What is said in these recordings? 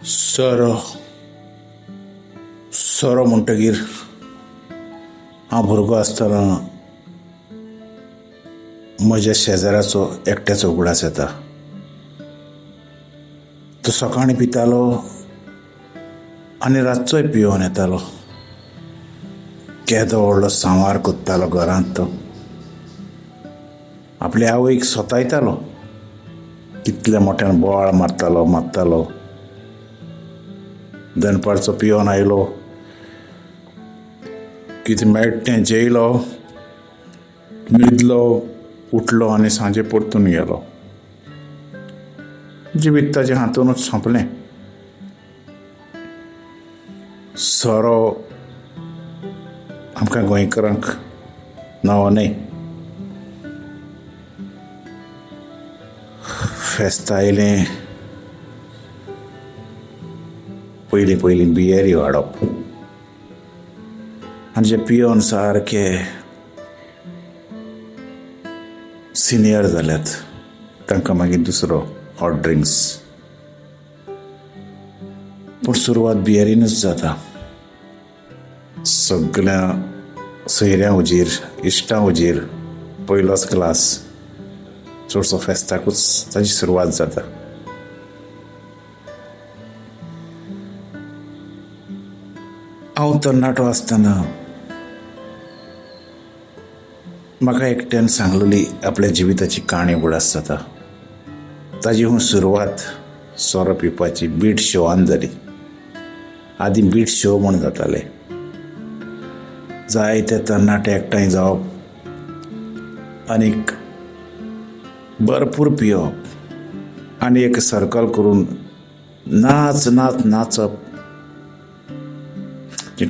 सरो सरो म्हणटकीर हांव भुरगो आसतना म्हज्या शेजाऱ्याचो एकट्याचो उगडास येता. तो सकाळीं पितालो आनी रातचोय पियोन येतालो. केदो व्हडलो सांवार कोत्तालो घरांत तो. आपल्या आवयक सोतायतालो, कितल्या मोठ्यान बोवाळ मारतालो. दनपारचो पियोन आयलो, कितें मेळटा तें जेयलो, न्हिदलो, उठलो आनी सांजे परतून गेलो. जिवीत ताचे हातूनच सोंपलें. सोरो आमकां गोंयकारांक नवो न्हय. फेस्त आयलें, पयलीं बियरी हाडप आनी जे पियोन सारके सिनियर जाल्यात तांकां मागीर दुसरो हॉट ड्रिंक्स. पूण सुरवात बियरीनूच जाता. सगळ्या सोयऱ्यां हुजीर, इश्टां हुजीर पयलोच क्लास. चडसो फेस्ताकूच ताची सुरवात जाता. हांव तरणाटो आसतना म्हाका एकट्यान सांगलेली आपल्या जिविताची काणी उगडास जाता. ताजी सुरवात सोरो पिवपाची बीट शोवान जाली. आदीं बीट शो म्हूण जाताले. जायते तरणाटे एकठांय जावप आनीक भरपूर पिवप आनी एक सर्कल करून नाचप.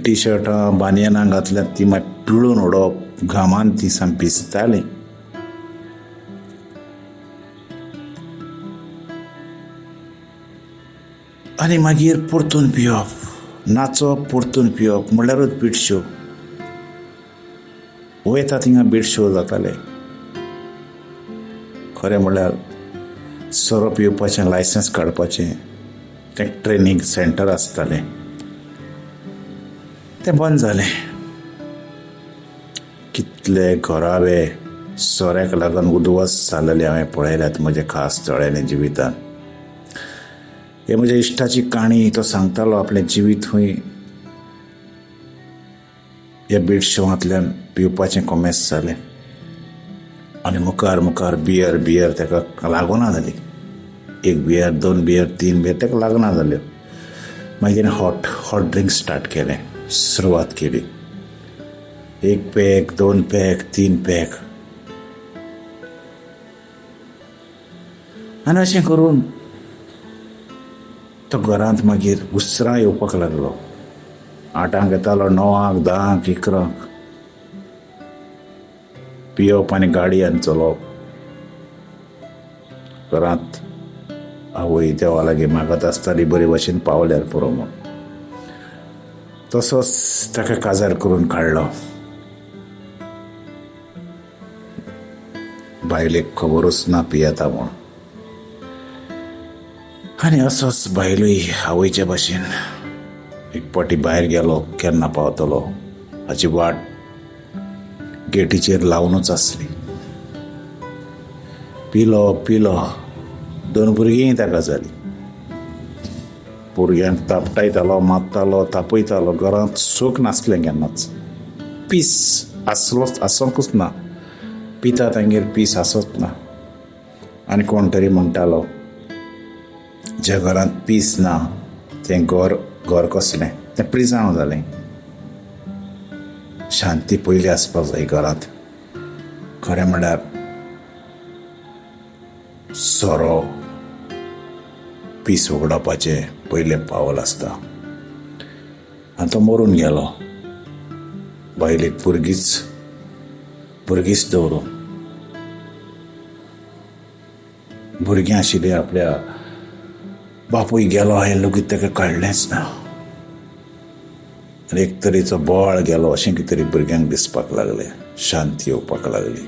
टी शर्टां बानियनां घातल्यात ती मागीर पिळून उडोवप. घामान ती साम भिजताली. आनी मागीर परतून पिवप, नाचप, परतून पिवप म्हणल्यारूच बीट शो. वयता थिंगा बीट शो जाताले. खरें म्हणल्यार सोरो पिवपाचें लायसन्स काडपाचें तें ट्रेनींग सेंटर आसतालें. तें बंद जालें. कितले घोरावे सोऱ्याक लागून उद्वास जाल्ले हांवें पळयल्यात म्हज्या खास दोळ्यांनी जिवितांत. हे म्हज्या इश्टाची काणी तो सांगतालो. आपलें जिवीत खंय ह्या बीट शोवांतल्यान पिवपाचें कोमेस जालें आनी मुखार बियर ताका लागूना जाली. 1 बियर, 2 बियर, 3 बियर ताका लागना जाल्यो. मागीर हॉट ड्रिंक स्टार्ट केलें. सुरवात केली. 1 पॅक, 2 पॅक, 3 पॅक आनी अशें करून तो घरांत मागीर उसरां येवपाक लागलो. 8 येतालो, 9, 10, 11 पिवप आनी गाडयेन चलोवप. घरांत आवय देवा लागीं मागत आसताली बरे भशेन पावल्यार पुरो म्हूण. तसोच ताका काजार करून काडलो. बायलेक खबरूच ना पियेता म्हूण. आनी असोच बायलूय आवयचे भाशेन एक पाटी भायर गेलो. केन्ना पावतलो हाची वाट गेटीचेर लावनूच आसली. पिलो 2 भुरगींय ताका जाली. भुरग्यांक तापटायतालो, मारतालो, तापयतालो. घरांत सूख नासलें केन्नाच. पीस आसोंकूच ना. पिता तांगेर पीस आसोच ना. आनी कोण तरी म्हणटालो ज्या घरांत पीस ना तें घर कसलें. तें प्रिजांव जालें. शांती पयली आसपाक जाय घरांत. खरें म्हणल्यार सोरो पीस उगडपाचें पयलें पावल आसता. आनी तो मरून गेलो. बायलेक भुरगीच दवरून. भुरगीं आशिल्लीं. आपल्या बापूय गेलो हें लेगीत ताका कळ्ळेंच ना. एक तरेचो बोवाळ गेलो अशें कितें तरी भुरग्यांक दिसपाक लागलें. शांती येवपाक लागली.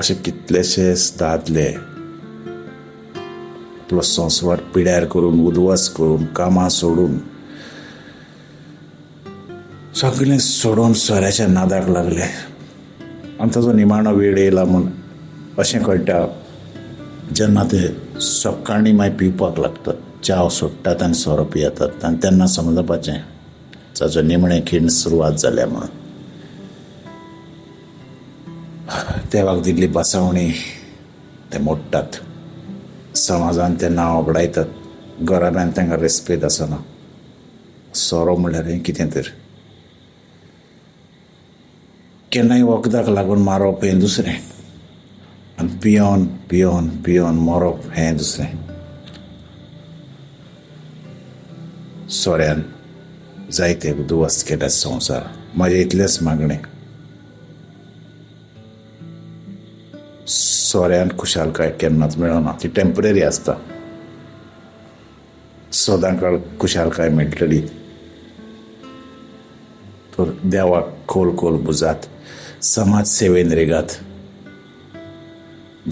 अशे कितलेशेच दादले आपलो संस्वार पिड्यार करून उद्वास करून कामां सोडून सगळें सोडून सोऱ्याच्या नादाक लागले आनी ताजो निमाणो वेळ येयला म्हूण अशें कळटा जेन्ना ते सकाळीं मागीर पिवपाक लागतात च्या सोडटात आनी सोरो पियेतात आनी तेन्ना समजपाचें ताजो निमणें खिण सुरवात जाल्या म्हणून देवाक दिल्ली बासावणी ते मोडटात समाजान ते नांव वगडायतात घराब्यान तांकां रेस्पेद आसना सोरो म्हणल्यार हें कितें तर केन्नाय वखदाक लागून मारप हें दुसरें आनी पियोन पियोन पियोन मरप हें दुसरें सोऱ्यान जायते उद्वास केल्यात संवसार म्हाजें इतलेंच मागणें सोऱ्यान खुशालकाय केन्नाच मेळना ती टेम्पररी आसता सदांकाळ खुशालकाय मेळटली तर देवाक खोल खोल बुजात समाज सेवेन रेगात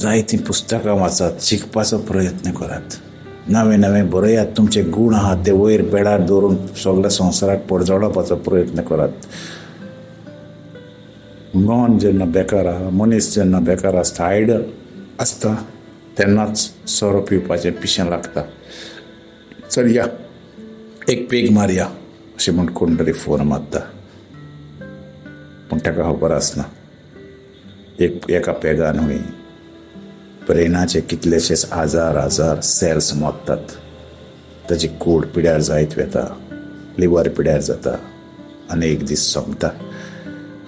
जायतीं पुस्तकां वाचात शिकपाचो प्रयत्न करात नवे नवे बरयात तुमचे गूण आहात ते वयर बेडार दवरून सगळ्या संवसाराक पडजोडपाचो प्रयत्न करात मन जेन्ना बेकार आहा मनीस जेन्ना बेकार आसता आयडल आसता तेन्नाच सोरो पिवपाचें पिशें लागता चल या एक पेग मारया अशें म्हूण कोण तरी फोन मारता पूण ताका खबर आसना एका पेगान हूंय ब्रेनाचे कितलेशेच हजार सेल्स मोडटात ताची कूड पिड्यार जायत वेता लिवर पिड्यार जाता आनी एक दीस सोंपता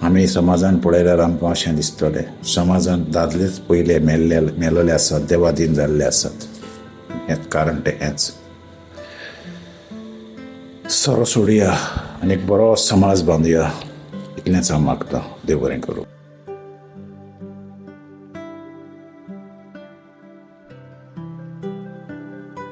आमी समाजान पळयल्यार आमकां अशें दिसतलें समाजान दादलेच पयले मेलोले आसात देवादीन जाल्ले आसात हें कारण तें हेंच सोरो सोडुया आनी एक बरो समाज बांदुया इतलेंच हांव मागतां देव बरें करूं